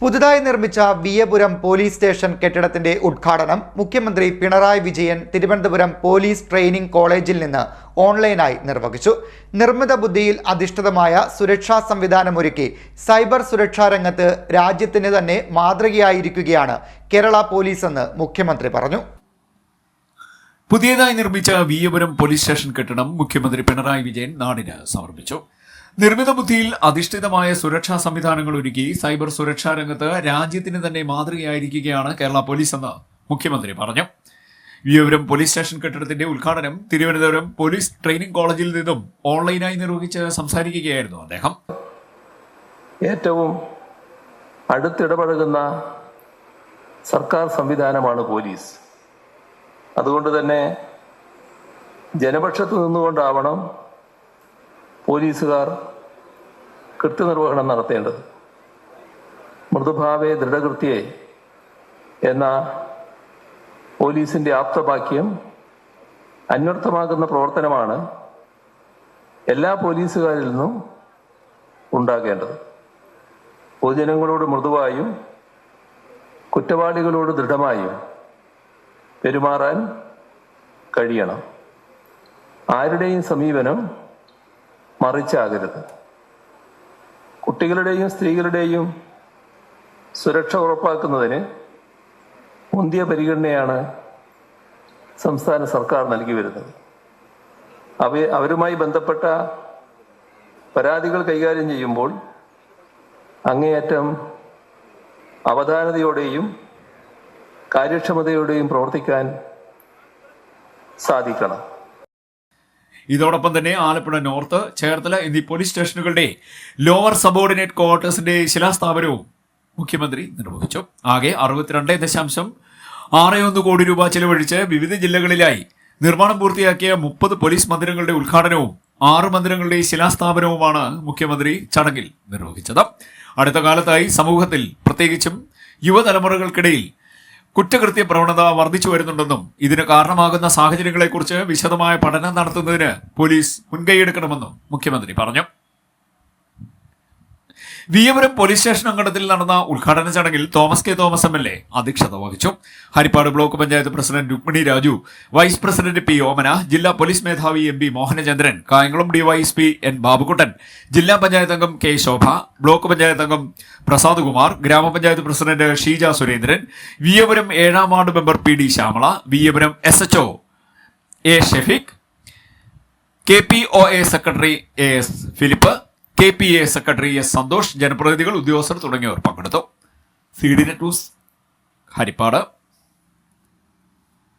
പുതുതായി നിർമ്മിച്ച Veeyapuram police station കെട്ടിടത്തിന്റെ ഉദ്ഘാടനം മുഖ്യമന്ത്രി പിണറായി വിജയൻ തിരുവനന്തപുരം പോലീസ് ട്രെയിനിംഗ് കോളേജിൽ നിന്ന് ഓൺലൈനായി നിർവഹിച്ചു. നിർമ്മിത ബുദ്ധിയിൽ അധിഷ്ഠിതമായ സുരക്ഷാ സംവിധാനമൊരുക്കി സൈബർ സുരക്ഷാ രംഗത്ത് രാജ്യത്തിന് തന്നെ മാതൃകയായിരിക്കുകയാണ് കേരള പോലീസ് എന്ന് മുഖ്യമന്ത്രി പറഞ്ഞു. പുതിയതായി നിർമ്മിച്ച വിയപുരം പോലീസ് സ്റ്റേഷൻ കെട്ടിടം മുഖ്യമന്ത്രി പിണറായി വിജയൻ നാടിന് സമർപ്പിച്ചു. നിർമ്മിത ബുദ്ധിയിൽ അധിഷ്ഠിതമായ സുരക്ഷാ സംവിധാനങ്ങൾ ഒരുക്കി സൈബർ സുരക്ഷാ രംഗത്ത് രാജ്യത്തിന് തന്നെ മാതൃകയായിരിക്കുകയാണ് കേരള പോലീസ് എന്ന് മുഖ്യമന്ത്രി പറഞ്ഞു. വിയപുരം പോലീസ് സ്റ്റേഷൻ കെട്ടിടത്തിന്റെ ഉദ്ഘാടനം തിരുവനന്തപുരം പോലീസ് ട്രെയിനിംഗ് കോളേജിൽ നിന്നും ഓൺലൈനായി നിർവഹിച്ച് സംസാരിക്കുകയായിരുന്നു അദ്ദേഹം. ഏറ്റവും അടുത്തിടപഴകുന്ന സർക്കാർ സംവിധാനമാണ് പോലീസ്. അതുകൊണ്ട് തന്നെ ജനപക്ഷത്ത് നിന്നുകൊണ്ടാവണം പോലീസുകാർ കൃത്യനിർവഹണം നടത്തേണ്ടത്. മൃദുഭാവേ ദൃഢകൃത്യേ എന്ന പോലീസിന്റെ ആപ്തവാക്യം അന്വർത്ഥമാകുന്ന പ്രവർത്തനമാണ് എല്ലാ പോലീസുകാരിൽ നിന്നും ഉണ്ടാകേണ്ടത്. പൊതുജനങ്ങളോട് മൃദുവായും കുറ്റവാളികളോട് ദൃഢമായും പെരുമാറാൻ കഴിയണം. ആരുടെയും സമീപനം മറിച്ചാകരുത്. കുട്ടികളുടെയും സ്ത്രീകളുടെയും സുരക്ഷ ഉറപ്പാക്കുന്നതിന് മുന്തിയ പരിഗണനയാണ് സംസ്ഥാന സർക്കാർ നൽകി വരുന്നത്. അവരുമായി ബന്ധപ്പെട്ട പരാതികൾ കൈകാര്യം ചെയ്യുമ്പോൾ അങ്ങേയറ്റം അവധാനതയോടെയും കാര്യക്ഷമതയോടെയും പ്രവർത്തിക്കാൻ സാധിക്കണം. ഇതോടൊപ്പം തന്നെ ആലപ്പുഴ നോർത്ത്, ചേർത്തല എന്നീ പോലീസ് സ്റ്റേഷനുകളുടെ ലോവർ സബോർഡിനേറ്റ് ക്വാർട്ടേഴ്സിന്റെ ശിലാസ്ഥാപനവും മുഖ്യമന്ത്രി നിർവഹിച്ചു. ആകെ 62.61 കോടി രൂപ ചെലവഴിച്ച് വിവിധ ജില്ലകളിലായി നിർമ്മാണം പൂർത്തിയാക്കിയ 30 പോലീസ് മന്ദിരങ്ങളുടെ ഉദ്ഘാടനവും 6 മന്ദിരങ്ങളുടെ ശിലാസ്ഥാപനവുമാണ് മുഖ്യമന്ത്രി ചടങ്ങിൽ നിർവഹിച്ചത്. അടുത്ത കാലത്തായി സമൂഹത്തിൽ പ്രത്യേകിച്ചും യുവതലമുറകൾക്കിടയിൽ കുറ്റകൃത്യ പ്രവണത വർദ്ധിച്ചു വരുന്നുണ്ടെന്നും ഇതിന് കാരണമാകുന്ന സാഹചര്യങ്ങളെക്കുറിച്ച് വിശദമായ പഠനം നടത്തുന്നതിന് പോലീസ് മുൻകൈയെടുക്കണമെന്നും മുഖ്യമന്ത്രി പറഞ്ഞു. വിയപുരം പോലീസ് സ്റ്റേഷൻ അങ്കണത്തിൽ നടന്ന ഉദ്ഘാടന ചടങ്ങിൽ തോമസ് കെ തോമസ് MLA അധ്യക്ഷത വഹിച്ചു. Harippad block panchayat president Rukmini Raju, vice president P. Omana, ജില്ലാ പോലീസ് മേധാവി MP Mohanachandran, Kayamkulam DYSP N. Babukuttan, ജില്ലാ പഞ്ചായത്ത് അംഗം K. ശോഭ, ബ്ലോക്ക് പഞ്ചായത്ത് അംഗം പ്രസാദ് കുമാർ, ഗ്രാമപഞ്ചായത്ത് പ്രസിഡന്റ് ഷീജ സുരേന്ദ്രൻ, വിയപുരം 7ാം ward member PD Shyamala, Viyapuram SHO A. Shefeeq, KPOA secretary AS Philip, KPA secretary S. Santhosh, ജനപ്രതിനിധികൾ, ഉദ്യോഗസ്ഥർ തുടങ്ങിയവർ പങ്കെടുത്തു. CD net news, Harippad.